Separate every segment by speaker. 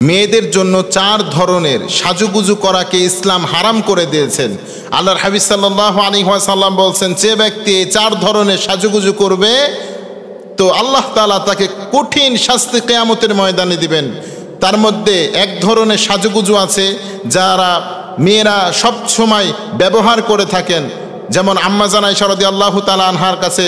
Speaker 1: মেয়েদের জন্য 4 ধরনের সাজুগুজু করাকে ইসলাম হারাম করে দিয়েছেন। আল্লাহর হাবিব সাল্লাল্লাহু আলাইহি ওয়াসাল্লাম বলছেন, যে ব্যক্তি এই 4 ধরনের সাজুগুজু করবে তো আল্লাহ তাআলা তাকে কঠিন শাস্তি কিয়ামতের ময়দানে দিবেন। তার মধ্যে এক ধরনের সাজুগুজু আছে যারা মেয়েরা সব সময় ব্যবহার করে থাকেন। যেমন আম্মা জান আয়েশা রাদিয়াল্লাহু তাআলা আনহার কাছে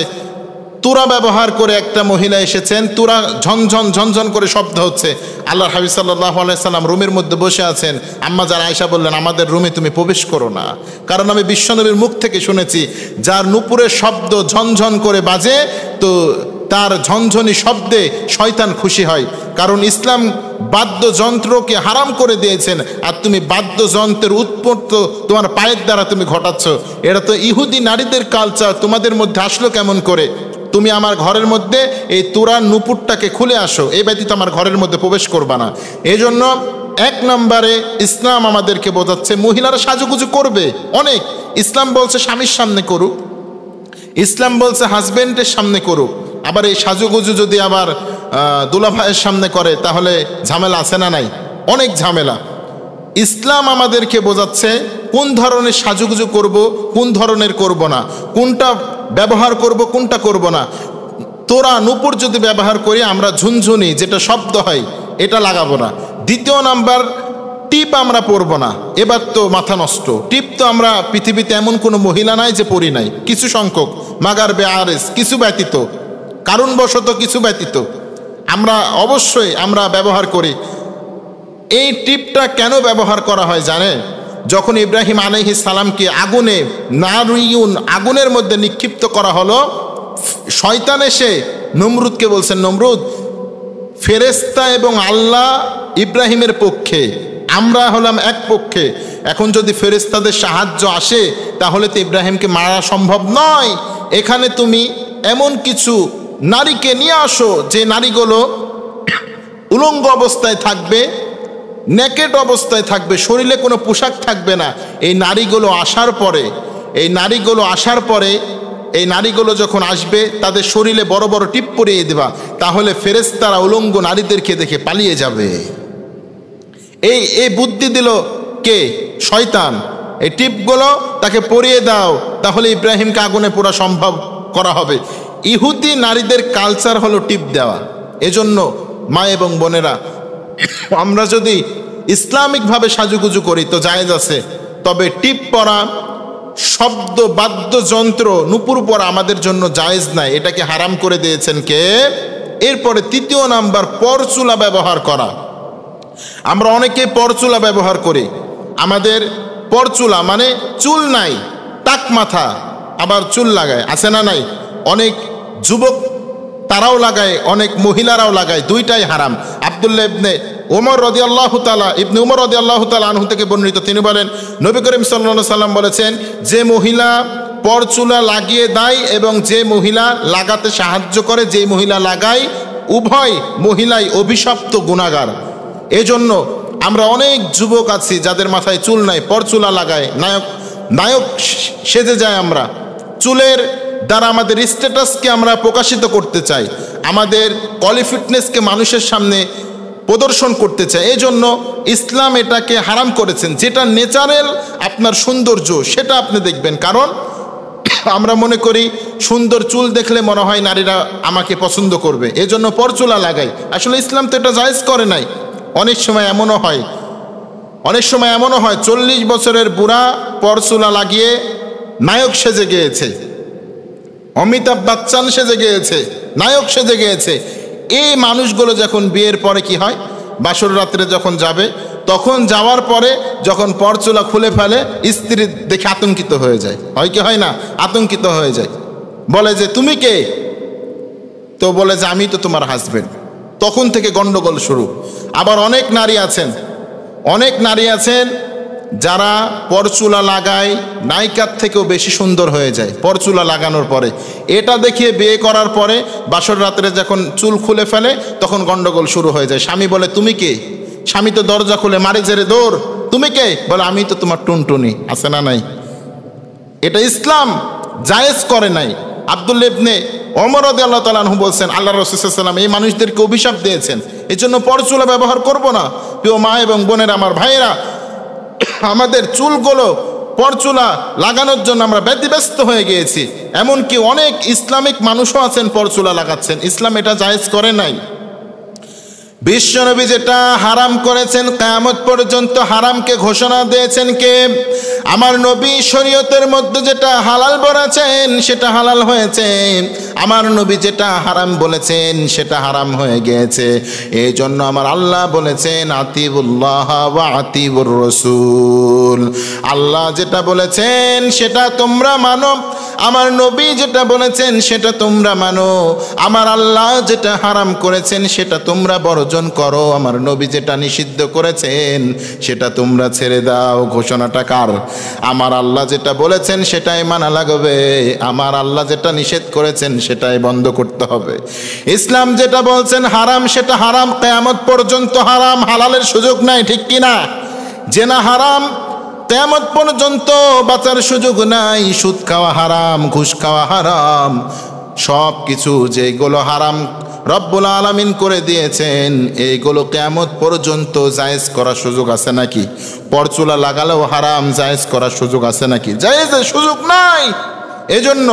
Speaker 1: তুরা ব্যবহার করে একটা মহিলা এসেছেন, তুরা ঝনঝন ঝনঝন করে শব্দ হচ্ছে। আল্লাহর হাবিব সাল্লাল্লাহু আলাইহি সাল্লাম রুমের মধ্যে বসে আছেন। আম্মা জান আয়েশা বললেন, আমাদের রুমে তুমি প্রবেশ করো না, কারণ আমি বিশ্বনবীর মুখ থেকে শুনেছি যার নুপুরের শব্দ ঝনঝন করে বাজে তো তার ঝনঝনি শব্দে শয়তান খুশি হয়। কারণ ইসলাম বাদ্যযন্ত্রকে হারাম করে দিয়েছেন, আর তুমি বাদ্যযন্ত্রের উৎপত্ত তোমার পায়ের দ্বারা তুমি ঘটাচ্ছ। এটা তো ইহুদি নারীদের কালচার, তোমাদের মধ্যে আসলো কেমন করে? তুমি আমার ঘরের মধ্যে এই তুরার নুপুরটাকে খুলে আসো, এই ব্যতীত আমার ঘরের মধ্যে প্রবেশ করবা না। এই জন্য 1 নম্বরে ইসলাম আমাদেরকে বোঝাচ্ছে মহিলারা সাজুগুজু করবে অনেক। ইসলাম বলছে স্বামীর সামনে করুক, ইসলাম বলছে হাজবেন্ডের সামনে করুক। আবার এই সাজুগুজু যদি আবার দুলাভাইয়ের সামনে করে তাহলে ঝামেলা আছে না নাই? অনেক ঝামেলা। ইসলাম আমাদেরকে বোঝাচ্ছে কোন ধরনের সাজুগুজু করব, কোন ধরনের করব না, কোনটা ব্যবহার করব, কোনটা করব না। তোরা নুপুর যদি ব্যবহার করি আমরা ঝুনঝুনি যেটা শব্দ হয় এটা লাগাবো না। 2 নাম্বার, টিপ আমরা পরব না। এবার তো মাথা নষ্ট। টিপ তো আমরা পৃথিবীতে এমন কোনো মহিলা নাই যে পরি নাই, কিছু সংখ্যক মাগার বেআরেস, কিছু ব্যতীত, কারণবশত কিছু ব্যতীত আমরা অবশ্যই আমরা ব্যবহার করি। এই টিপটা কেন ব্যবহার করা হয় জানে? যখন ইব্রাহিম আলাইহিস সালামকে আগুনে নারুন আগুনের মধ্যে নিক্ষিপ্ত করা হলো, শয়তান এসে নমরুদকে বলছেন, নমরুদ ফেরেশতা এবং আল্লাহ ইব্রাহিমের পক্ষে, আমরা হলাম এক পক্ষে। এখন যদি ফেরেশতাদের সাহায্য আসে তাহলে তো ইব্রাহিমকে মারা সম্ভব নয়। এখানে তুমি এমন কিছু নারীকে নিয়ে আসো যে নারীগুলো উলঙ্গ অবস্থায় থাকবে, নেকেট অবস্থায় থাকবে, শরীরে কোনো পোশাক থাকবে না। এই নারীগুলো আসার পরে এই নারীগুলো যখন আসবে তাদের শরীরে বড় বড় টিপ পরিয়ে দেবা, তাহলে ফেরেশতারা উলঙ্গ নারীদেরকে দেখে পালিয়ে যাবে। এই বুদ্ধি দিল কে? শয়তান। এই টিপগুলো তাকে পরিয়ে দাও, তাহলে ইব্রাহিমকে আগুনে পোড়া সম্ভব করা হবে। ইহুদি নারীদের কালচার হলো টিপ দেওয়া। এজন্য মা এবং বোনেরা, আমরা যদি ইসলামিকভাবে সাজুগুজু করি তো জায়েজ আছে, তবে টিপ পরা, শব্দ বাদ্যযন্ত্র নুপুর পরা আমাদের জন্য জায়েজ নাই, এটাকে হারাম করে দিয়েছেন কে? এরপরে 3 নাম্বার, পরচুলা ব্যবহার করা। আমরা অনেকে পরচুলা ব্যবহার করি। আমাদের পরচুলা মানে চুল নাই, টাক মাথা, আবার চুল লাগায়, আছে না নাই? অনেক যুবক তারাও লাগায়, অনেক মহিলারাও লাগায়, দুইটাই হারাম। আব্দুল্লাহ ইবনে উমর রাদিয়াল্লাহু তাআলা আনহু থেকে বর্ণিত, তিনি বলেন নবী করিম সাল্লাল্লাহু আলাইহি সাল্লাম বলেছেন, যে মহিলা পরচুলা লাগিয়ে দেয় এবং যে মহিলা লাগাতে সাহায্য করে, যে মহিলা লাগায়, উভয় মহিলাই অভিশপ্ত গুনাহগার। এজন্য আমরা অনেক যুবক আছি যাদের মাথায় চুল নাই, পরচুলা লাগায়, নায়ক সেজে যায়। আমরা চুলের দ্বারা আমাদের স্ট্যাটাসকে আমরা প্রকাশিত করতে চাই, আমাদের কোয়ালিফিটনেসকে মানুষের সামনে প্রদর্শন করতে চাই। এই জন্য ইসলাম এটাকে হারাম করেছেন। যেটা ন্যাচারাল আপনার সৌন্দর্য সেটা আপনি দেখবেন, কারণ আমরা মনে করি সুন্দর চুল দেখলে মনে হয় নারীরা আমাকে পছন্দ করবে, এজন্য পরচুলা লাগাই। আসলে ইসলাম তো এটা জায়েজ করে নাই। অনেক সময় এমনও হয় 40 বছরের বুড়া পরচুলা লাগিয়ে নায়ক সেজে গিয়েছে, অমিতাভ বচ্চন সেজে গিয়েছে, নায়ক সেজে গিয়েছে। এই মানুষগুলো যখন বিয়ের পরে কি হয়, বাসর রাত্রে যখন যাবে, তখন যাওয়ার পরে যখন পরচুলা খুলে ফেলে, স্ত্রী দেখে আতঙ্কিত হয়ে যায়, হয় কি হয় না? আতঙ্কিত হয়ে যায়, বলে যে তুমি কে? তো বলে যে আমি তো তোমার হাজবেন্ড। তখন থেকে গন্ডগোল শুরু। আবার অনেক নারী আছেন যারা পরচুলা লাগায়, নায়িকার থেকেও বেশি সুন্দর হয়ে যায় পরচুলা লাগানোর পরে। এটা দেখিয়ে বিয়ে করার পরে বাসর রাত্রে যখন চুল খুলে ফেলে তখন গন্ডগোল শুরু হয়ে যায়। স্বামী বলে তুমি কে? স্বামী তো দরজা খুলে মারে জেরে দৌড়, তুমি কে? বলে আমি তো তোমার টুনটুনি, আছে না নাই? এটা ইসলাম জায়েজ করে নাই। আব্দুল্লাহ ইবনে ওমর রাদিয়াল্লাহু তাআলা আনহু বলছেন আল্লাহ রাসূল সাল্লাল্লাহু আলাইহি ওয়াসাল্লাম এই মানুষদেরকে অভিশাপ দিয়েছেন, এজন্য পরচুলা ব্যবহার করব না। প্রিয় মা এবং বোনেরা, আমার ভাইয়েরা, আমাদের চুলগুলো পরচুলা লাগানোর জন্য আমরা ব্যতিব্যস্ত হয়ে গিয়েছি। এমনকি অনেক ইসলামিক মানুষও আছেন পরচুলা লাগাচ্ছেন, ইসলাম এটা জায়েজ করে নাই। বিশ্বনবী যেটা হারাম করেছেন কিয়ামত পর্যন্ত হারামকে ঘোষণা দিয়েছেন কে? আমার নবী। শরীয়তের মধ্যে যেটা হালাল বলেছেন সেটা হালাল হয়েছে, আমার নবী যেটা হারাম বলেছেন সেটা হারাম হয়ে গিয়েছে। এই জন্য আমার আল্লাহ বলেছেন আতিউল্লাহ ওয়া আতিউর রাসূল, আল্লাহ যেটা বলেছেন সেটা তোমরা মানো, আমার নবী যেটা বলেছেন সেটা তোমরা মানো, আমার আল্লাহ যেটা হারাম করেছেন সেটা তোমরা বর্জন করো, আমার নবী যেটা নিষিদ্ধ করেছেন সেটা তোমরা ছেড়ে দাও। ঘোষণাটা কার? আমার আল্লাহ যেটা বলেছেন সেটাই মানা লাগবে, আমার আল্লাহ যেটা নিষেধ করেছেন সেটাই বন্ধ করতে হবে। ইসলাম যেটা বলছেন হারাম সেটা হারাম, কিয়ামত পর্যন্ত হারাম, হালালের সুযোগ নাই, ঠিক কিনা? জেনা হারাম, কিয়ামত পর্যন্ত বাঁচার সুযোগ নাই। সুদ খাওয়া হারাম, ঘুষ খাওয়া হারাম, সব কিছু যেগুলো হারাম রব্বুল আলামিন করে দিয়েছেন এইগুলো কিয়ামত পর্যন্ত জায়েজ করার সুযোগ আছে নাকি? পরচুলা লাগালেও হারাম, জায়েজ করার সুযোগ আছে নাকি? জায়েজের সুযোগ নাই। এজন্য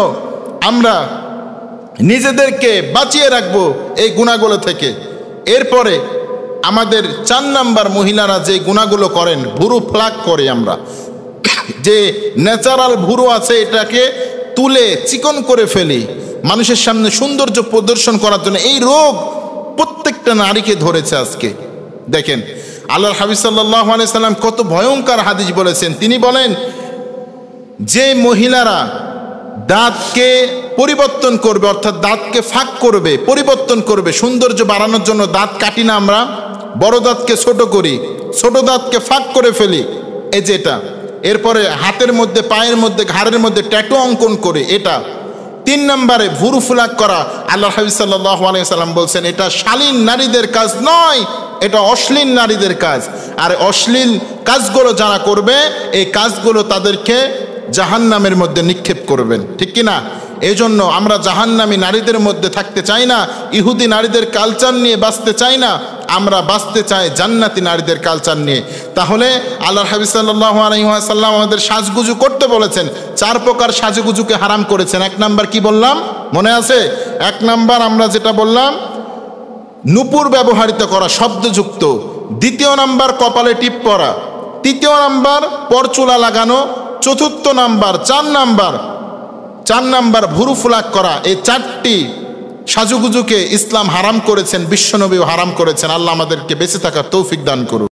Speaker 1: আমরা নিজেদেরকে বাঁচিয়ে রাখবো এই গুনাহগুলো থেকে। এরপরে আমাদের 4 নাম্বার মহিলারা যে গুনাহগুলো করেন, ভুরু প্লাক করে, আমরা যে ন্যাচারাল ভুরু আছে এটাকে তুলে চিকন করে ফেলি মানুষের সামনে সৌন্দর্য প্রদর্শন করার জন্য। এই রোগ প্রত্যেকটা নারীকে ধরেছে আজকে। দেখেন আল্লাহর হাবিব সাল্লাল্লাহু আলাইহি সাল্লাম কত ভয়ঙ্কর হাদিস বলেছেন। তিনি বলেন যে মহিলারা দাঁতকে পরিবর্তন করবে, অর্থাৎ দাঁতকে ফাঁক করবে, পরিবর্তন করবে, সৌন্দর্য বাড়ানোর জন্য দাঁত কাটি না আমরা, বড় দাঁতকে ছোট করি, ছোট দাঁতকে ফাঁক করে ফেলি, এই যেটা। এরপরে হাতের মধ্যে, পায়ের মধ্যে, ঘাড়ের মধ্যে ট্যাটু অঙ্কন করে, এটা। 3 নম্বরে ভুরু ফুলাক করা। আল্লাহর হাবিব সাল্লাল্লাহু আলাইহি সাল্লাম বলছেন এটা শালীন নারীদের কাজ নয়, এটা অশ্লীল নারীদের কাজ। আর অশ্লীল কাজগুলো যারা করবে এই কাজগুলো তাদেরকে জাহান্নামের মধ্যে নিক্ষেপ করবেন, ঠিক কিনা? এই জন্য আমরা জাহান্নামী নারীদের মধ্যে থাকতে চাই না, ইহুদি নারীদের কালচার নিয়ে বাঁচতে চাই না, আমরা বাঁচতে চাই জান্নাতি নারীদের কালচার নিয়ে। তাহলে আল্লাহর হাবিব সাল্লাল্লাহু আলাইহি ওয়াসাল্লাম আমাদের সাজগুজু করতে বলেছেন। 4 প্রকার সাজগুজুকে হারাম করেছেন। 1 নাম্বার কি বললাম মনে আছে? 1 নাম্বার আমরা যেটা বললাম নূপুর ব্যবহৃত করা শব্দযুক্ত। 2 নাম্বার কপালে টিপ পরা। 3 নাম্বার পরচুলা লাগানো। 4 নাম্বার 4 নাম্বার ভুরু ফুলাক করা। এই 4টি সাজুগুজুকে ইসলাম হারাম করেছেন, বিশ্বনবীও হারাম করেছেন। আল্লাহ আমাদেরকে বেঁচে থাকার তৌফিক দান করুন।